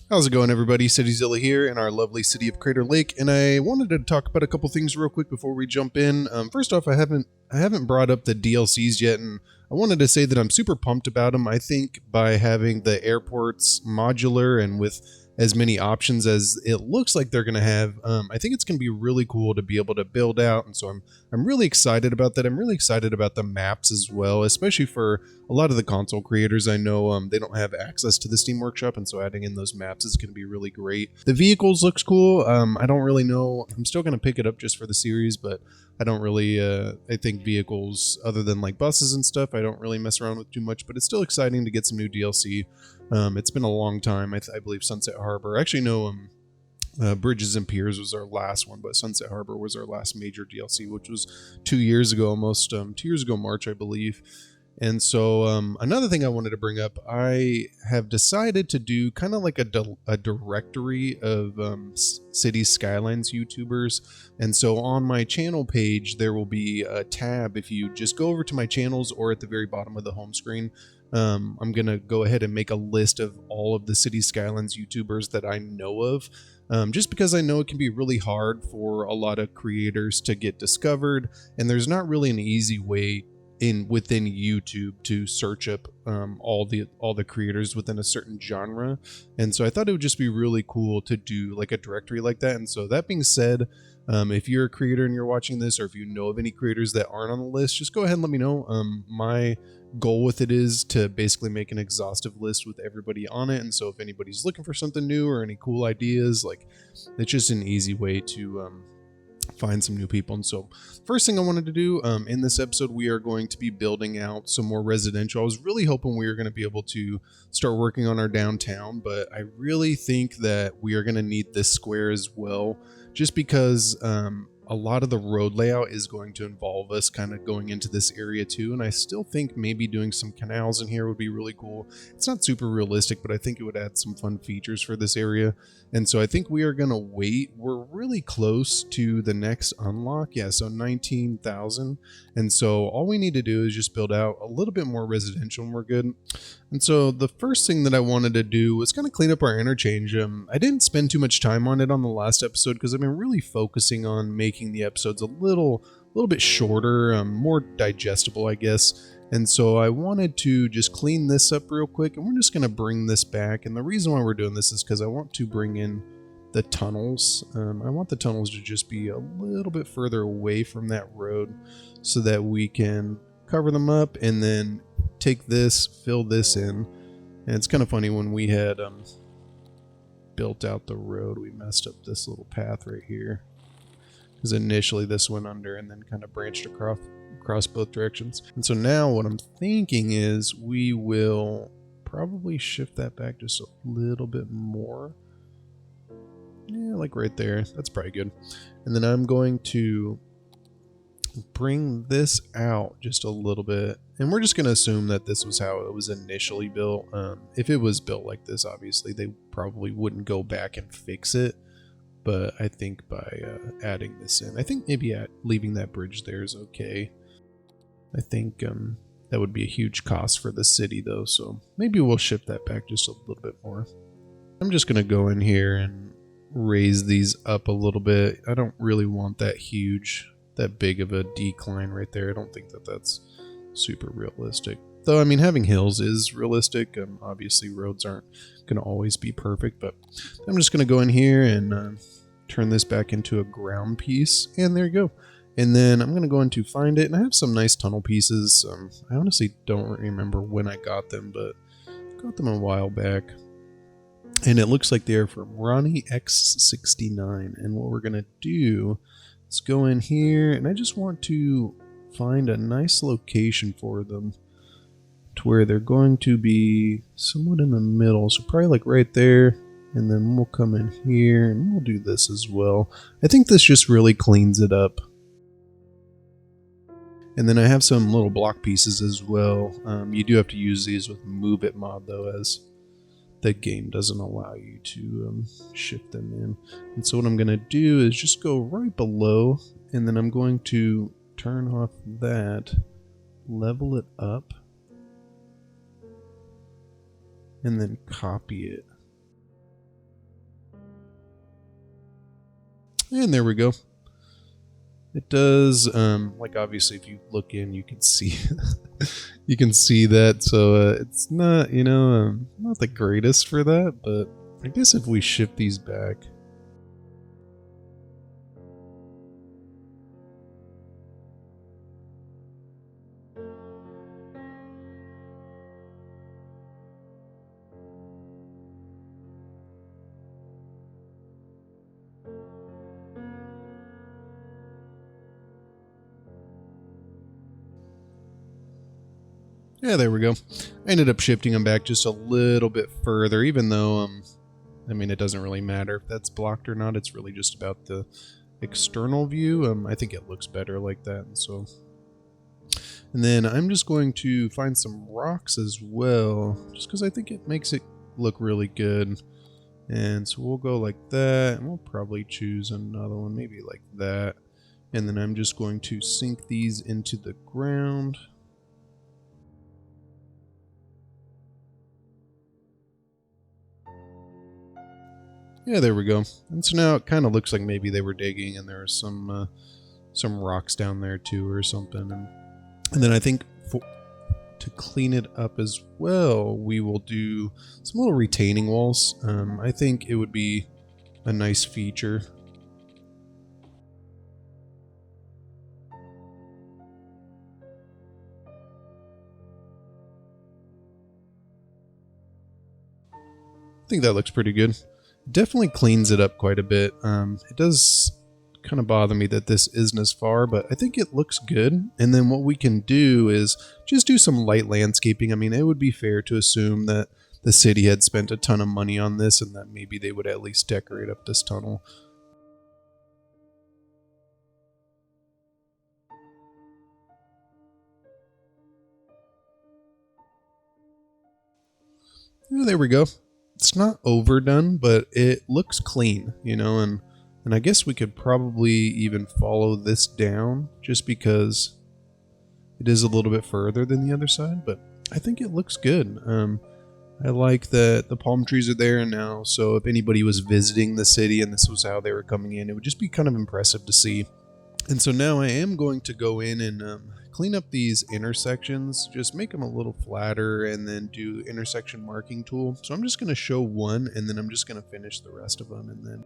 How's it going, everybody? CityZilla here in our lovely city of Crater Lake, and I wanted to talk about a couple things real quick before we jump in. First off, I haven't brought up the DLCs yet, and I wanted to say that I'm super pumped about them. I think by having the airports modular and with as many options as it looks like they're going to have, I think it's going to be really cool to be able to build out, and so I'm really excited about that. I'm really excited about the maps as well, especially for a lot of the console creators. I know they don't have access to the Steam Workshop, and so adding in those maps is going to be really great. The vehicles looks cool. I don't really know. I'm still going to pick it up just for the series, but I don't really. I think vehicles, other than like buses and stuff, I don't really mess around with too much. But it's still exciting to get some new DLC. It's been a long time. I believe Sunset Harbor. Actually, no. Bridges and Piers was our last one, but Sunset Harbor was our last major DLC, which was 2 years ago, almost 2 years ago, March, I believe. And so another thing I wanted to bring up, I have decided to do kind of like a directory of city skylines YouTubers. And so on my channel page, there will be a tab. If you just go over to my channels or at the very bottom of the home screen, I'm going to go ahead and make a list of all of the city skylines YouTubers that I know of. Just because I know it can be really hard for a lot of creators to get discovered, and there's not really an easy way within YouTube to search up all the creators within a certain genre. And so I thought it would just be really cool to do like a directory like that. And so that being said, if you're a creator and you're watching this, or if you know of any creators that aren't on the list, just go ahead and let me know. My goal with it is to basically make an exhaustive list with everybody on it. And so if anybody's looking for something new or any cool ideas, like, it's just an easy way to find some new people. And so first thing I wanted to do in this episode, we are going to be building out some more residential. I was really hoping we were going to be able to start working on our downtown, but I really think that we are going to need this square as well, just because a lot of the road layout is going to involve us kind of going into this area too. And I still think maybe doing some canals in here would be really cool. It's not super realistic, but I think it would add some fun features for this area. And so I think we are going to wait. We're really close to the next unlock. Yeah, so 19,000. And so all we need to do is just build out a little bit more residential and we're good. And so the first thing that I wanted to do was kind of clean up our interchange. I didn't spend too much time on it on the last episode because I've been really focusing on making the episodes a little bit shorter, more digestible, I guess. And so I wanted to just clean this up real quick, and we're just going to bring this back. And the reason why we're doing this is because I want to bring in the tunnels. I want the tunnels to just be a little bit further away from that road so that we can cover them up and then take this, fill this in. And it's kind of funny, when we had built out the road, we messed up this little path right here, because initially this went under and then kind of branched across both directions. And so now what I'm thinking is we will probably shift that back just a little bit more. Yeah, like right there. That's probably good. And then I'm going to bring this out just a little bit, and we're just going to assume that this was how it was initially built. If it was built like this, obviously they probably wouldn't go back and fix it, but I think by adding this in, I think maybe leaving that bridge there is okay. I think that would be a huge cost for the city though, so maybe we'll shift that back just a little bit more. I'm just going to go in here and raise these up a little bit. I don't really want that big of a decline right there. I don't think that that's super realistic. Though, I mean, having hills is realistic. Obviously, roads aren't going to always be perfect, but I'm just going to go in here and turn this back into a ground piece, and there you go. And then I'm going to go into find it, and I have some nice tunnel pieces. I honestly don't remember when I got them, but I got them a while back. And it looks like they're from Ronnie X69. And what we're going to do is go in here, and I just want to find a nice location for them to where they're going to be somewhat in the middle. So probably like right there. And then we'll come in here and we'll do this as well. I think this just really cleans it up. And then I have some little block pieces as well. You do have to use these with Move It mod though, as the game doesn't allow you to shift them in. And so what I'm going to do is just go right below, and then I'm going to turn off that, level it up, and then copy it. And there we go. It does, like obviously if you look in, you can see, you can see that. So it's not, not the greatest for that, but I guess if we shift these back. Yeah, there we go. I ended up shifting them back just a little bit further, even though, I mean, it doesn't really matter if that's blocked or not. It's really just about the external view. I think it looks better like that. And then I'm just going to find some rocks as well, just because I think it makes it look really good. And so we'll go like that, and we'll probably choose another one, maybe like that. And then I'm just going to sink these into the ground. Yeah, there we go. And so now it kind of looks like maybe they were digging and there are some rocks down there too or something. And then I think to clean it up as well, we will do some little retaining walls. I think it would be a nice feature. I think that looks pretty good. Definitely cleans it up quite a bit. It does kind of bother me that this isn't as far, but I think it looks good. And then what we can do is just do some light landscaping. I mean, it would be fair to assume that the city had spent a ton of money on this and that maybe they would at least decorate up this tunnel. Yeah, there we go. It's not overdone, but it looks clean, and I guess we could probably even follow this down just because it is a little bit further than the other side, but I think it looks good. I like that the palm trees are there now, so if anybody was visiting the city and this was how they were coming in, it would just be kind of impressive to see. And so now I am going to go in and clean up these intersections, just make them a little flatter, and then do intersection marking tool. So I'm just going to show one, and then I'm just going to finish the rest of them, and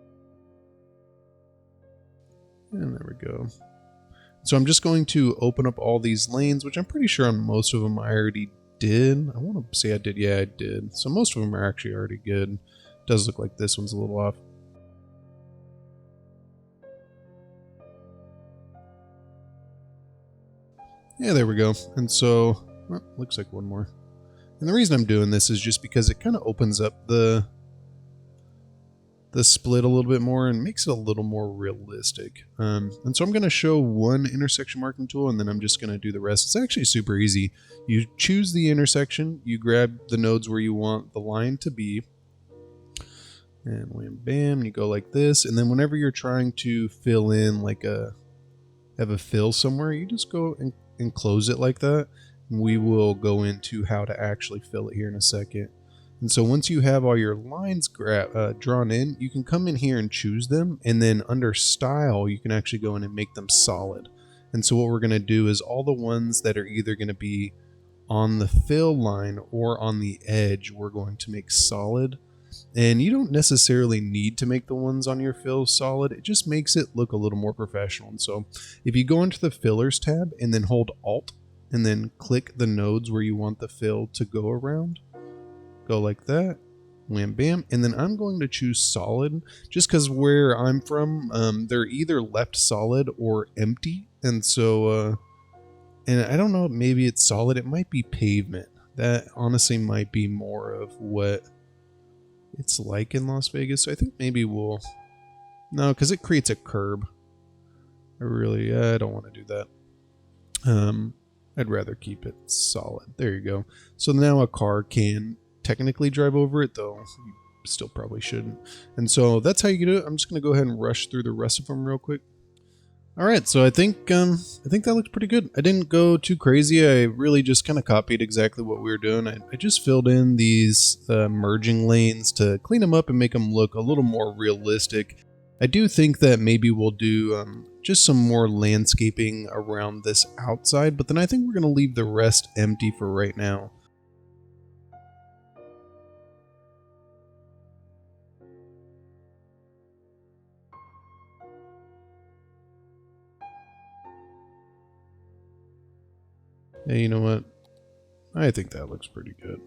there we go. So I'm just going to open up all these lanes, which I'm pretty sure on most of them I already did. I want to say I did. Yeah, I did. So most of them are actually already good. It does look like this one's a little off. Yeah, there we go. And so, well, looks like one more. And the reason I'm doing this is just because it kind of opens up the split a little bit more and makes it a little more realistic. And so I'm going to show one intersection marking tool, and then I'm just going to do the rest. It's actually super easy. You choose the intersection, you grab the nodes where you want the line to be, and wham bam, you go like this. And then whenever you're trying to fill in like have a fill somewhere, you just go and close it like that. We will go into how to actually fill it here in a second. And so once you have all your lines drawn in, you can come in here and choose them, and then under style you can actually go in and make them solid. And so what we're going to do is all the ones that are either going to be on the fill line or on the edge, we're going to make solid. And you don't necessarily need to make the ones on your fill solid. It just makes it look a little more professional. And so if you go into the fillers tab and then hold Alt and then click the nodes where you want the fill to go around, go like that, wham bam. And then I'm going to choose solid just because where I'm from, they're either left solid or empty. And so, and I don't know, maybe it's solid. It might be pavement. That honestly might be more of what it's like in Las Vegas. So I think maybe no, because it creates a curb. I don't want to do that. I'd rather keep it solid. There you go. So now a car can technically drive over it, though you still probably shouldn't. And so that's how you do it. I'm just going to go ahead and rush through the rest of them real quick. All right, so I think that looks pretty good. I didn't go too crazy. I really just kind of copied exactly what we were doing. I just filled in these merging lanes to clean them up and make them look a little more realistic. I do think that maybe we'll do just some more landscaping around this outside, but then I think we're going to leave the rest empty for right now. Hey, you know what? I think that looks pretty good.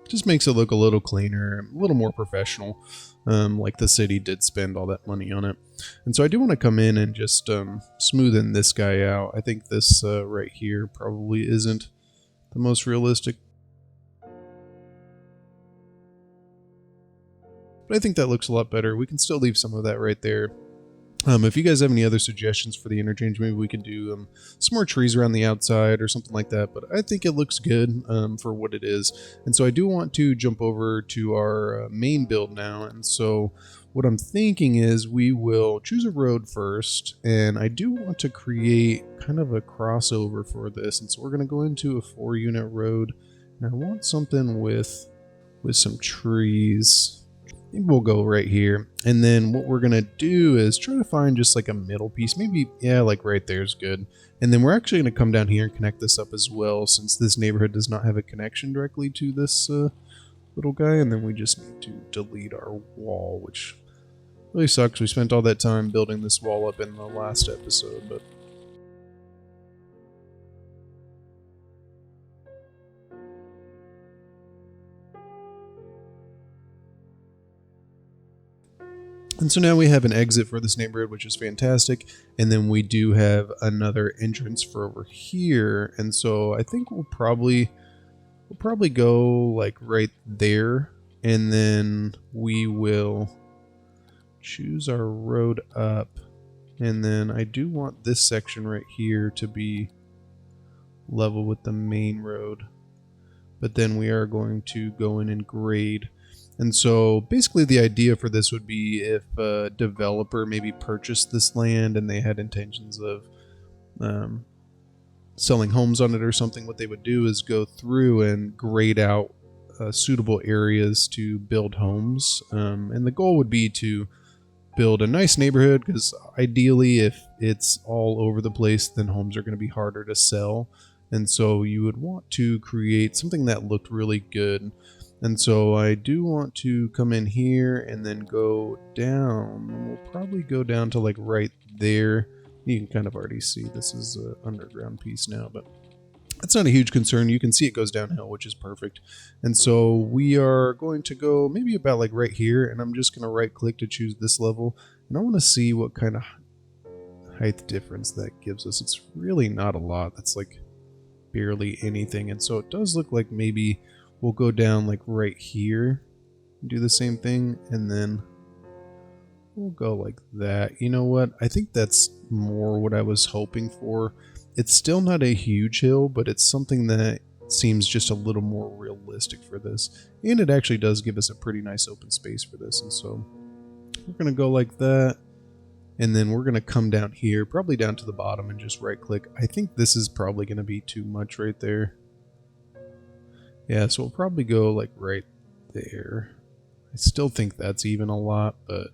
Just makes it look a little cleaner, a little more professional, like the city did spend all that money on it. And so I do want to come in and just smoothen this guy out. I think this right here probably isn't the most realistic. But I think that looks a lot better. We can still leave some of that right there. If you guys have any other suggestions for the interchange, maybe we can do some more trees around the outside or something like that. But I think it looks good for what it is. And so I do want to jump over to our main build now. And so what I'm thinking is we will choose a road first. And I do want to create kind of a crossover for this. And so we're going to go into a 4-unit road. And I want something with some trees. I think we'll go right here. And then what we're going to do is try to find just like a middle piece. Maybe, yeah, like right there is good. And then we're actually going to come down here and connect this up as well, since this neighborhood does not have a connection directly to this little guy. And then we just need to delete our wall, which really sucks. We spent all that time building this wall up in the last episode, but... And so now we have an exit for this neighborhood, which is fantastic. And then we do have another entrance for over here. And so I think we'll probably go like right there. And then we will choose our road up. And then I do want this section right here to be level with the main road. But then we are going to go in and grade. And so basically the idea for this would be if a developer maybe purchased this land and they had intentions of selling homes on it or something, what they would do is go through and grade out suitable areas to build homes. And the goal would be to build a nice neighborhood, because ideally if it's all over the place, then homes are going to be harder to sell. And so you would want to create something that looked really good. And so I do want to come in here and then go down. We'll probably go down to like right there. You can kind of already see this is an underground piece now, but that's not a huge concern. You can see it goes downhill, which is perfect. And so we are going to go maybe about like right here, and I'm just going to right click to choose this level. And I want to see what kind of height difference that gives us. It's really not a lot. That's like barely anything. And so it does look like maybe we'll go down like right here and do the same thing, and then we'll go like that. You know what? I think that's more what I was hoping for. It's still not a huge hill, but it's something that seems just a little more realistic for this. And it actually does give us a pretty nice open space for this. And so we're going to go like that. And then we're going to come down here, probably down to the bottom, and just right click. I think this is probably going to be too much right there. Yeah, so we'll probably go like right there. I still think that's even a lot, but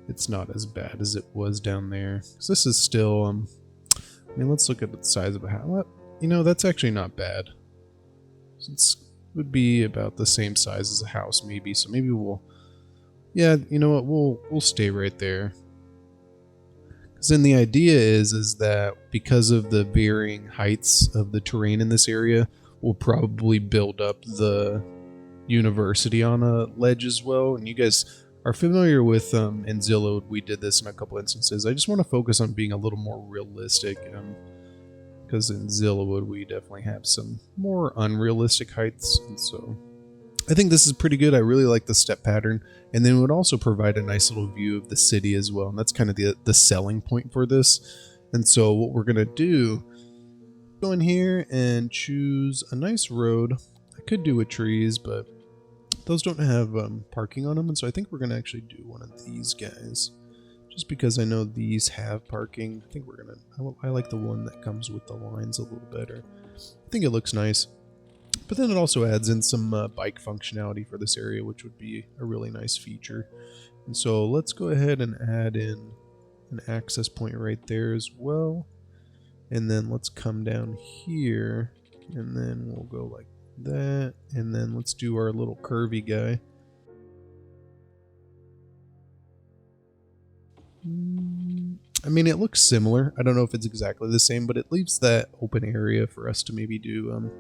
it's not as bad as it was down there. Because this is still, I mean, let's look at the size of a house. What? You know, that's actually not bad. So it would be about the same size as a house, maybe. So maybe we'll, yeah, you know what? We'll stay right there. Because then the idea is that because of the varying heights of the terrain in this area, we'll probably build up the university on a ledge as well. And you guys are familiar with in Zilla, we did this in a couple instances. I just want to focus on being a little more realistic, because in Zillawood we definitely have some more unrealistic heights. And so I think this is pretty good. I really like the step pattern, and then it would also provide a nice little view of the city as well. And that's kind of the selling point for this. And so what we're gonna do, go in here and choose a nice road. I could do with trees, but those don't have parking on them, and so I think we're gonna actually do one of these guys, just because I know these have parking. I think we're gonna, I like the one that comes with the lines a little better. I think it looks nice. But then it also adds in some bike functionality for this area, which would be a really nice feature. And so let's go ahead and add in an access point right there as well. And then let's come down here, and then we'll go like that. And then let's do our little curvy guy. I mean, it looks similar. I don't know if it's exactly the same, but it leaves that open area for us to maybe do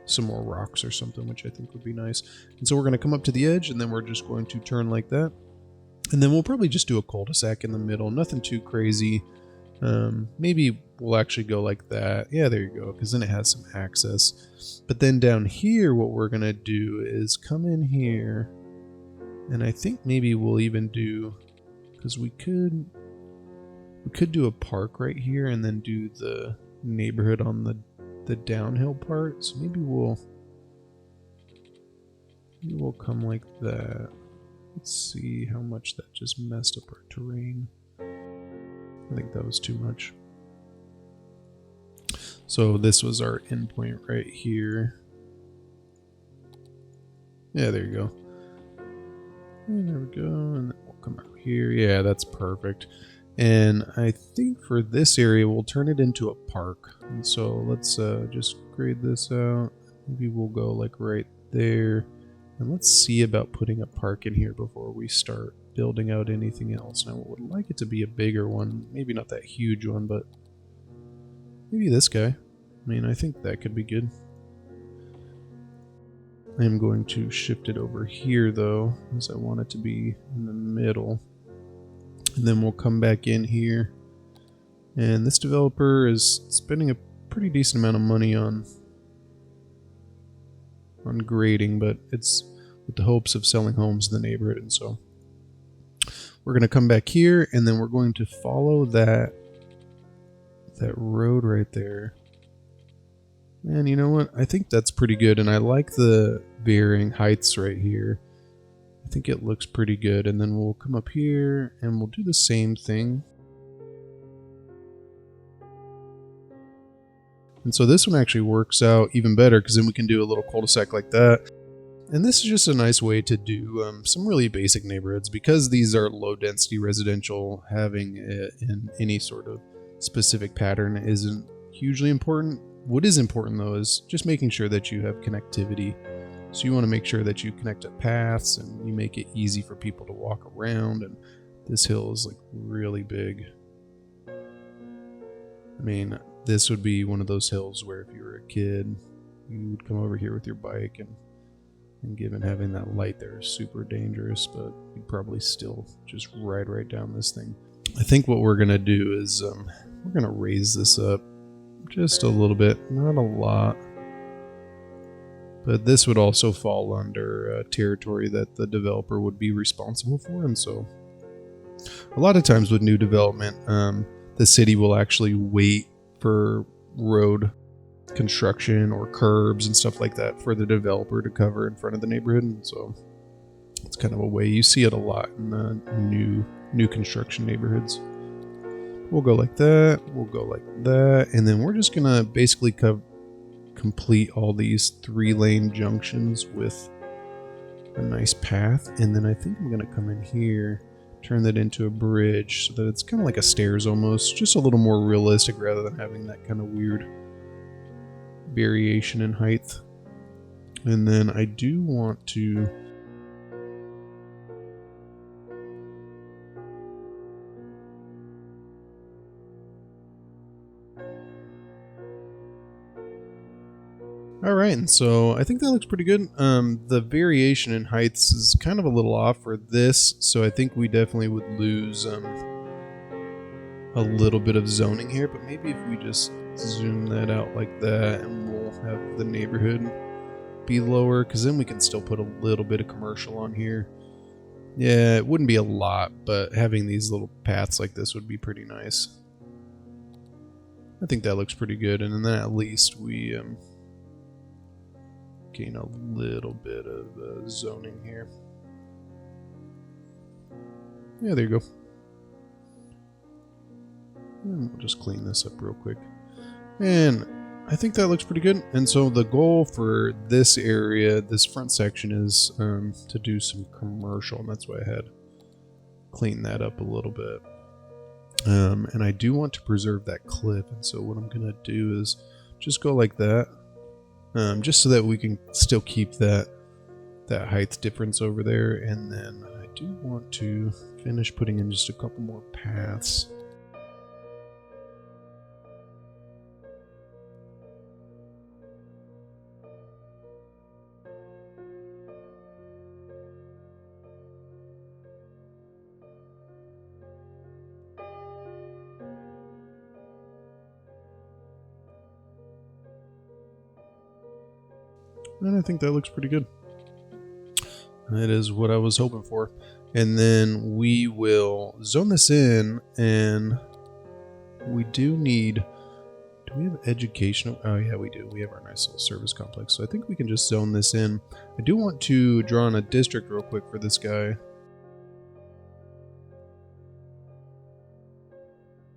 some more rocks or something, which I think would be nice. And so we're going to come up to the edge, and then we're just going to turn like that. And then we'll probably just do a cul-de-sac in the middle. Nothing too crazy. Maybe we'll actually go like that. Yeah, there you go, because then it has some access. But then down here, what we're going to do is come in here. And I think maybe we'll even do... because we could do a park right here and then do the neighborhood on the downhill part. So maybe we'll come like that. Let's see how much that just messed up our terrain. I think that was too much. So this was our endpoint right here. Yeah, there you go. And there we go. And then we'll come out here. Yeah, that's perfect. And I think for this area, we'll turn it into a park. And so let's just grade this out. Maybe we'll go like right there. And let's see about putting a park in here before we start building out anything else. Now, I would like it to be a bigger one. Maybe not that huge one, but maybe this guy. I mean, I think that could be good. I'm going to shift it over here, though, as I want it to be in the middle. And then we'll come back in here. And this developer is spending a pretty decent amount of money on grading, but it's with the hopes of selling homes in the neighborhood. And so we're going to come back here, and then we're going to follow that road right there. And you know what? I think that's pretty good, and I like the varying heights right here. I think it looks pretty good. And then we'll come up here and we'll do the same thing. And so this one actually works out even better, because then we can do a little cul-de-sac like that. And this is just a nice way to do some really basic neighborhoods, because these are low density residential. Having it in any sort of specific pattern isn't hugely important. What is important, though, is just making sure that you have connectivity. So you want to make sure that you connect up paths and you make it easy for people to walk around. And this hill is like really big. I mean, this would be one of those hills where if you were a kid, you would come over here with your bike, and given having that light there is super dangerous, but you'd probably still just ride right down this thing. I think what we're going to do is we're going to raise this up just a little bit, not a lot. But this would also fall under territory that the developer would be responsible for. And so a lot of times with new development, the city will actually wait for road construction or curbs and stuff like that for the developer to cover in front of the neighborhood. And so it's kind of a way you see it a lot in the new construction neighborhoods. We'll go like that, we'll go like that, and then we're just gonna basically complete all these 3-lane junctions with a nice path. And then I think I'm gonna come in here, turn that into a bridge so that it's kind of like a stairs almost, just a little more realistic rather than having that kind of weird variation in height. And then I do want to Alright, and so I think that looks pretty good. The variation in heights is kind of a little off for this, so I think we definitely would lose a little bit of zoning here, but maybe if we just zoom that out like that, and we'll have the neighborhood be lower, because then we can still put a little bit of commercial on here. Yeah, it wouldn't be a lot, but having these little paths like this would be pretty nice. I think that looks pretty good, and then at least we gain a little bit of zoning here. Yeah, there you go. And we'll just clean this up real quick. And I think that looks pretty good. And so the goal for this area, this front section, is to do some commercial, and that's why I had cleaned that up a little bit. And I do want to preserve that cliff, and so what I'm gonna do is just go like that, just so that we can still keep that height difference over there. And then I do want to finish putting in just a couple more paths. And I think that looks pretty good. That is what I was hoping for. And then we will zone this in, and we do need... Do we have educational? Oh yeah, we do. We have our nice little service complex. So I think we can just zone this in. I do want to draw on a district real quick for this guy.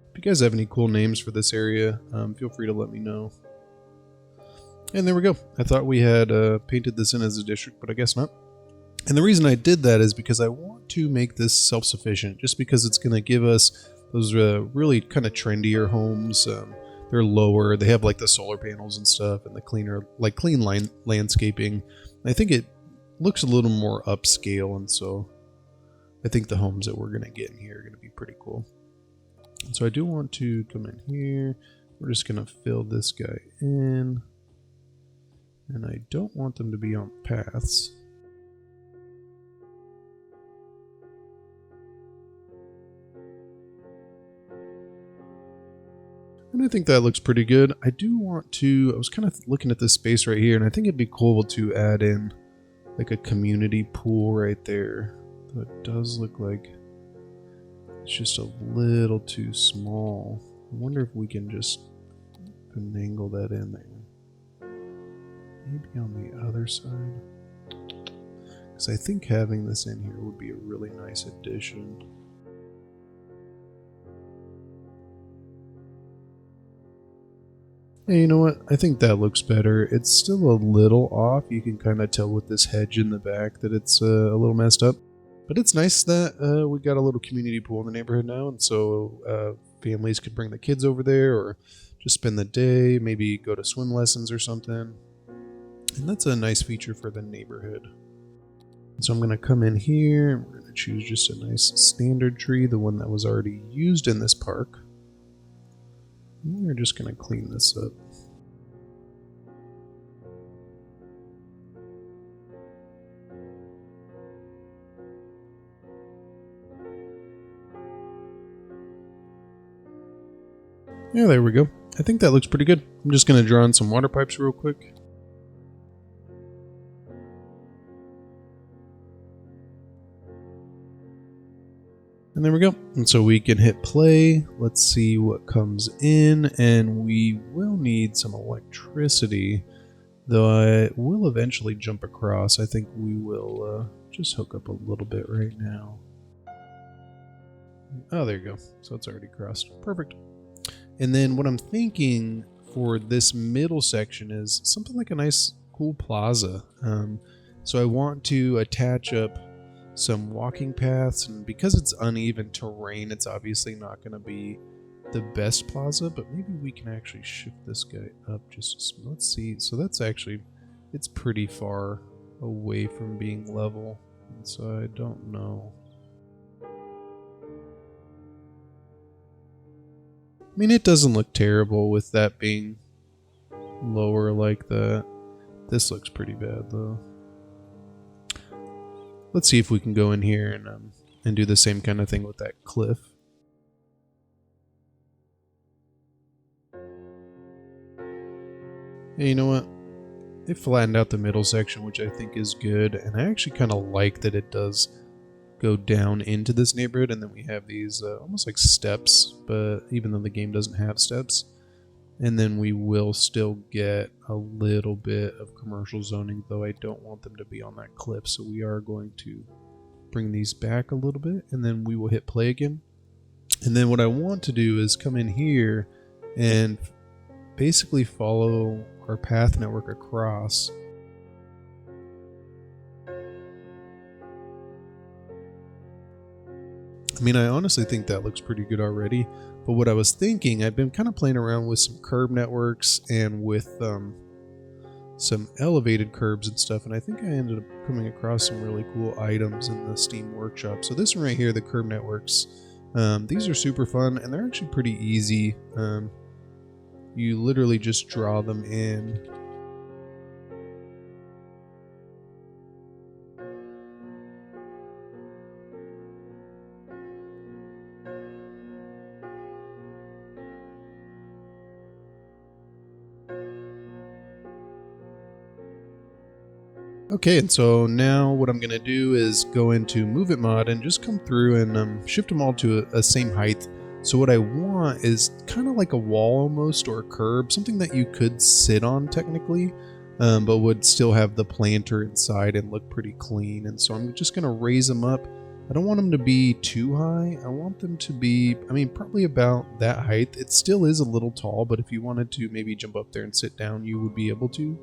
If you guys have any cool names for this area, feel free to let me know. And there we go. I thought we had painted this in as a district, but I guess not. And the reason I did that is because I want to make this self-sufficient, just because it's going to give us those really kind of trendier homes. They're lower. They have like the solar panels and stuff, and the cleaner, like clean landscaping. I think it looks a little more upscale, and so I think the homes that we're going to get in here are going to be pretty cool. And so I do want to come in here. We're just going to fill this guy in. And I don't want them to be on paths. And I think that looks pretty good. I do want to, I was kind of looking at this space right here, and I think it'd be cool to add in like a community pool right there. Though it does look like it's just a little too small. I wonder if we can just finagle that in there. Maybe on the other side. Because I think having this in here would be a really nice addition. Hey, you know what? I think that looks better. It's still a little off. You can kind of tell with this hedge in the back that it's a little messed up. But it's nice that we got a little community pool in the neighborhood now. And so families could bring the kids over there or just spend the day, maybe go to swim lessons or something. And that's a nice feature for the neighborhood. So I'm going to come in here. We're going to choose just a nice standard tree, the one that was already used in this park. And we're just going to clean this up. Yeah, there we go. I think that looks pretty good. I'm just going to draw in some water pipes real quick. And there we go. And so we can hit play. Let's see what comes in. And we will need some electricity, though I will eventually jump across. I think we will just hook up a little bit right now. Oh, there you go. So it's already crossed. Perfect. And then what I'm thinking for this middle section is something like a nice, cool plaza. So I want to attach up some walking paths, and because it's uneven terrain, it's obviously not going to be the best plaza, but maybe we can actually shift this guy up just, let's see. So that's actually, it's pretty far away from being level, and so I don't know. I mean, it doesn't look terrible with that being lower like that. This looks pretty bad though. Let's see if we can go in here and do the same kind of thing with that cliff. Hey, you know what? It flattened out the middle section, which I think is good. And I actually kind of like that it does go down into this neighborhood. And then we have these almost like steps, but even though the game doesn't have steps. And then we will still get a little bit of commercial zoning, though I don't want them to be on that cliff. So we are going to bring these back a little bit, and then we will hit play again. And then what I want to do is come in here and basically follow our path network across. I mean, I honestly think that looks pretty good already, but what I was thinking, I've been kind of playing around with some curb networks and with some elevated curbs and stuff, and I think I ended up coming across some really cool items in the Steam Workshop. So this one right here, the curb networks, these are super fun, and they're actually pretty easy. You literally just draw them in. Okay, and so now what I'm going to do is go into Move It Mod and just come through and shift them all to a same height. So what I want is kind of like a wall almost, or a curb, something that you could sit on technically, but would still have the planter inside and look pretty clean. And so I'm just going to raise them up. I don't want them to be too high. I want them to be, I mean, probably about that height. It still is a little tall, but if you wanted to maybe jump up there and sit down, you would be able to.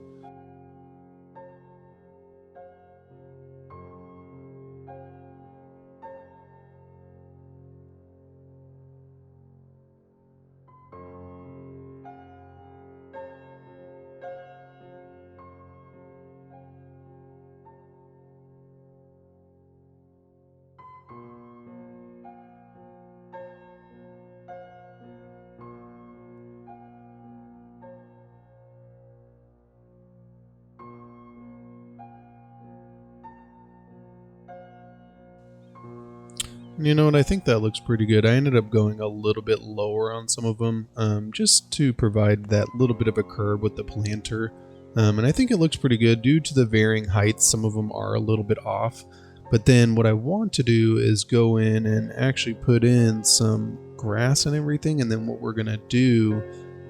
You know what, I think that looks pretty good. I ended up going a little bit lower on some of them, just to provide that little bit of a curve with the planter. And I think it looks pretty good due to the varying heights. Some of them are a little bit off. But then what I want to do is go in and actually put in some grass and everything. And then what we're going to do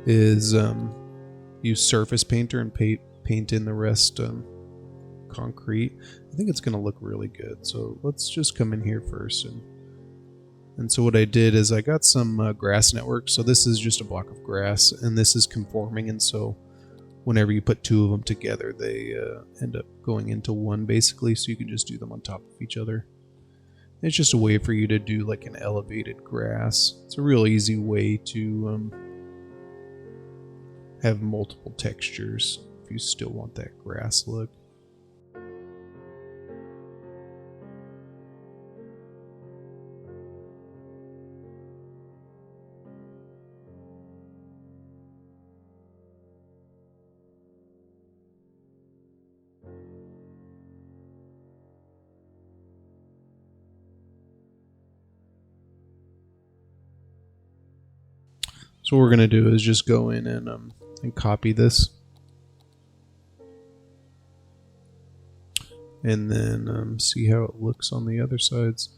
is use Surface Painter and paint in the rest concrete. I think it's going to look really good. So let's just come in here first. And so what I did is I got some grass network. So this is just a block of grass, and this is conforming. And so whenever you put two of them together, they end up going into one basically. So you can just do them on top of each other. It's just a way for you to do like an elevated grass. It's a real easy way to have multiple textures if you still want that grass look. So what we're going to do is just go in and copy this. And then see how it looks on the other sides.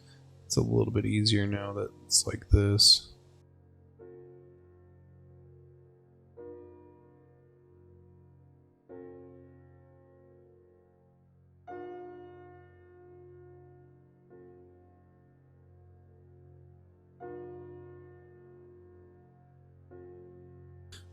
It's a little bit easier now that it's like this.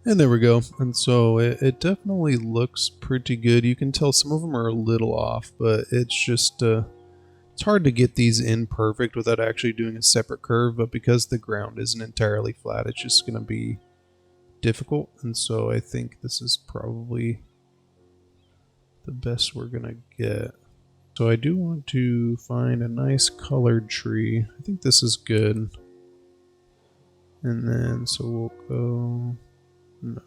And there we go. And so it definitely looks pretty good. You can tell some of them are a little off, but it's just it's hard to get these in perfect without actually doing a separate curve. But because the ground isn't entirely flat, it's just going to be difficult. And so I think this is probably the best we're going to get. So I do want to find a nice colored tree. I think this is good. And then so we'll go... No.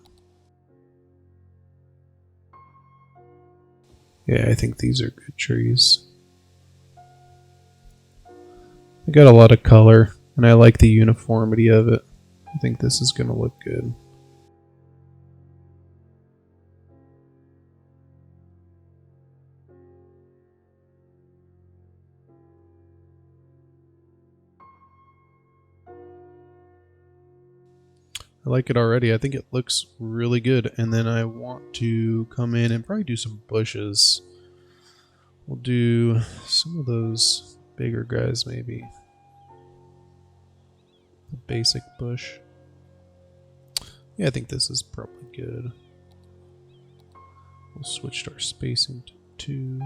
Yeah, I think these are good trees. I got a lot of color, and I like the uniformity of it. I think this is going to look good. I like it already. I think it looks really good. And then I want to come in and probably do some bushes. We'll do some of those bigger guys maybe. The basic bush. Yeah, I think this is probably good. We'll switch our spacing to 2.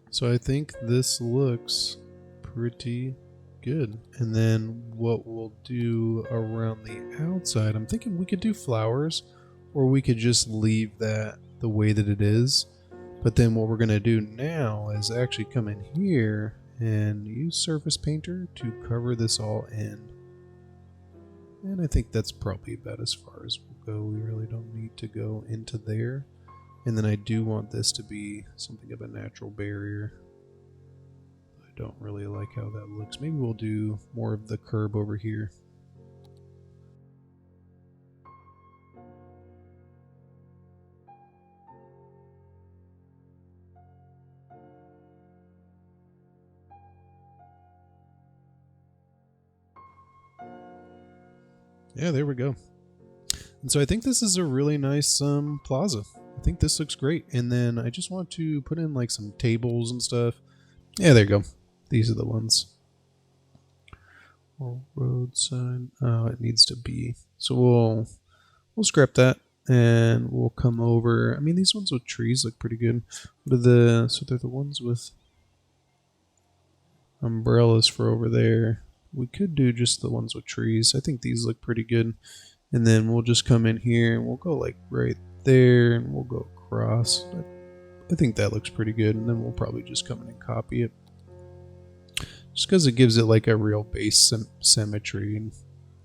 So I think this looks pretty good. And then what we'll do around the outside, I'm thinking we could do flowers, or we could just leave that the way that it is. But then what we're going to do now is actually come in here and use Surface Painter to cover this all in. And I think that's probably about as far as we'll go. We really don't need to go into there. And then I do want this to be something of a natural barrier. I don't really like how that looks. Maybe we'll do more of the curb over here. Yeah, there we go. And so I think this is a really nice plaza. I think this looks great. And then I just want to put in like some tables and stuff. Yeah, there you go. These are the ones. Oh, roadside. Oh, it needs to be. So we'll scrap that and we'll come over. I mean, these ones with trees look pretty good. What are so they're the ones with umbrellas for over there. We could do just the ones with trees. I think these look pretty good. And then we'll just come in here and we'll go like right there and we'll go across. I think that looks pretty good. And then we'll probably just come in and copy it. Just because it gives it like a real base symmetry, and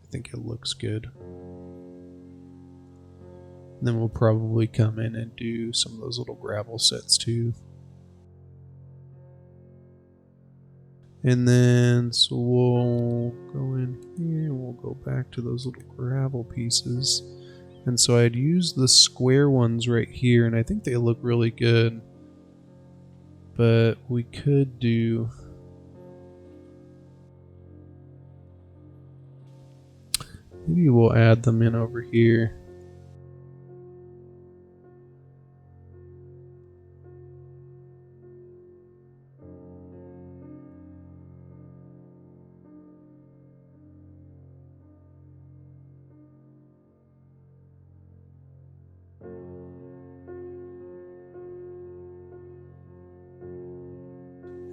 I think it looks good. And then we'll probably come in and do some of those little gravel sets too. And then, so we'll go in here and we'll go back to those little gravel pieces. And so I'd use the square ones right here, and I think they look really good. But we could do... maybe we'll add them in over here.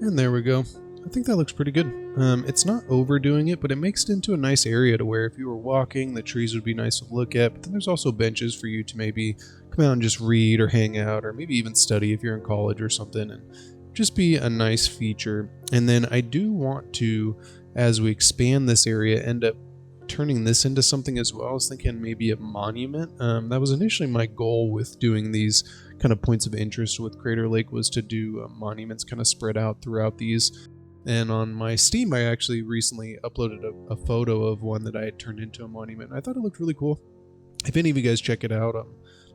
And there we go. I think that looks pretty good. It's not overdoing it, but it makes it into a nice area to where if you were walking, the trees would be nice to look at. But then there's also benches for you to maybe come out and just read or hang out, or maybe even study if you're in college or something, and just be a nice feature. And then I do want to, as we expand this area, end up turning this into something as well. I was thinking maybe a monument. That was initially my goal with doing these kind of points of interest with Crater Lake, was to do monuments kind of spread out throughout these. And on my Steam, I actually recently uploaded a photo of one that I had turned into a monument. I thought it looked really cool. If any of you guys check it out,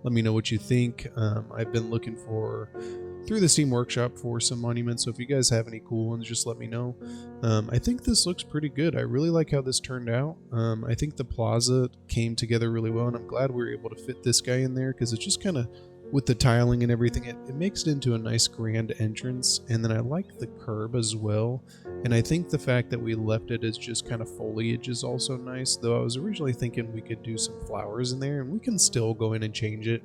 let me know what you think. I've been looking through the Steam Workshop for some monuments, so if you guys have any cool ones, just let me know. I think this looks pretty good. I really like how this turned out. I think the plaza came together really well, and I'm glad we were able to fit this guy in there, because it just kind of with the tiling and everything, it makes it into a nice grand entrance. And then I like the curb as well. And I think the fact that we left it as just kind of foliage is also nice, though I was originally thinking we could do some flowers in there, and we can still go in and change it.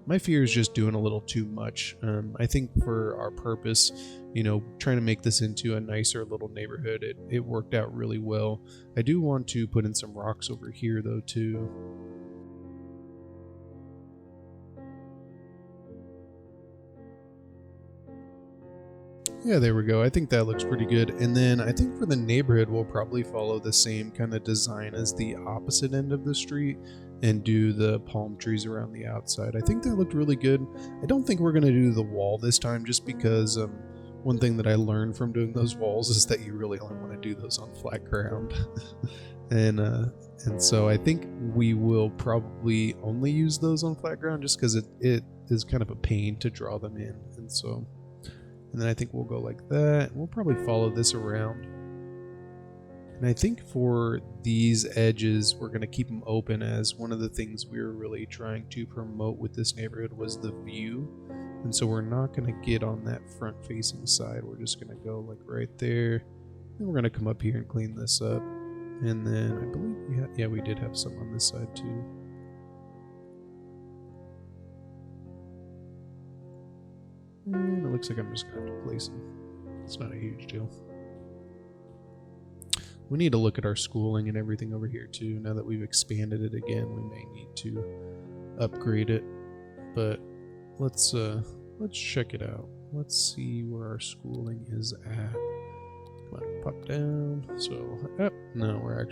My fear is just doing a little too much. I think for our purpose, you know, trying to make this into a nicer little neighborhood, it worked out really well. I do want to put in some rocks over here though too. Yeah, there we go. I think that looks pretty good. And then I think for the neighborhood, we'll probably follow the same kind of design as the opposite end of the street and do the palm trees around the outside. I think that looked really good. I don't think we're going to do the wall this time just because one thing that I learned from doing those walls is that you really only want to do those on flat ground. and so I think we will probably only use those on flat ground just because it is kind of a pain to draw them in. And then I think we'll go like that. We'll probably follow this around. And I think for these edges, we're going to keep them open, as one of the things we were really trying to promote with this neighborhood was the view. And so we're not going to get on that front facing side. We're just going to go like right there. Then we're going to come up here and clean this up. And then I believe we did have some on this side too. And it looks like I'm just going to have to place them. It's not a huge deal. We need to look at our schooling and everything over here too. Now that we've expanded it again, we may need to upgrade it. But let's check it out. Let's see where our schooling is at. Come on, pop down. So, no,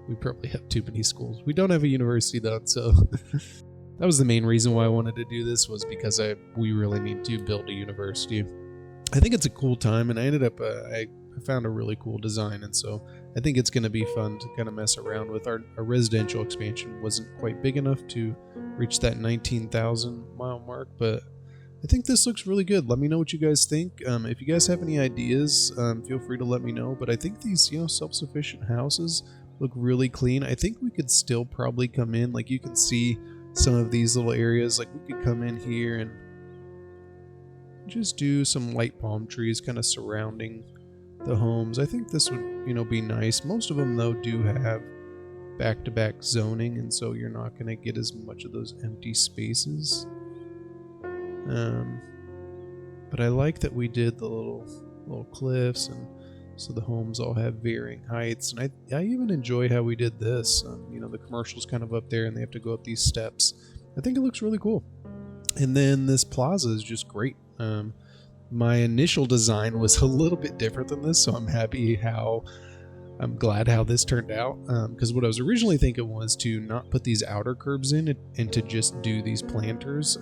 we probably have too many schools. We don't have a university though, so that was the main reason why I wanted to do this, was because we really need to build a university. I think it's a cool time, and I ended up I found a really cool design, and so I think it's going to be fun to kind of mess around with. Our residential expansion wasn't quite big enough to reach that 19,000 mile mark, but I think this looks really good. Let me know what you guys think. If you guys have any ideas, feel free to let me know. But I think these, self-sufficient houses look really clean. I think we could still probably come in, like you can see some of these little areas, like we could come in here and just do some light palm trees kind of surrounding the homes. I think this would, be nice. Most of them though do have back-to-back zoning, and so you're not going to get as much of those empty spaces. But I like that we did the little cliffs, and so the homes all have varying heights. And I even enjoy how we did this. The commercial's kind of up there and they have to go up these steps. I think it looks really cool. And then this plaza is just great. My initial design was a little bit different than this, so I'm glad how this turned out, because what I was originally thinking was to not put these outer curbs in and to just do these planters,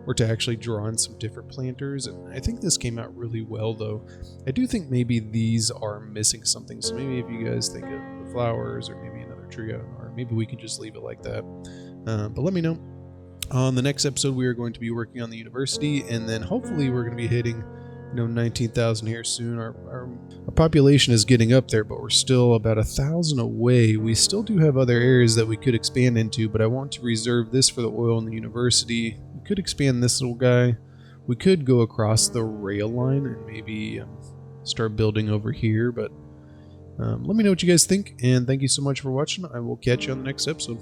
or to actually draw in some different planters. And I think this came out really well, though. I do think maybe these are missing something, so maybe if you guys think of the flowers or maybe another tree, or maybe we could just leave it like that. But let me know. On the next episode, we are going to be working on the university, and then hopefully we're going to be hitting 19,000 here soon. Our population is getting up there, but we're still about 1,000 away. We still do have other areas that we could expand into, but I want to reserve this for the oil and the university. We could expand this little guy. We could go across the rail line and maybe start building over here, but let me know what you guys think, and thank you so much for watching. I will catch you on the next episode.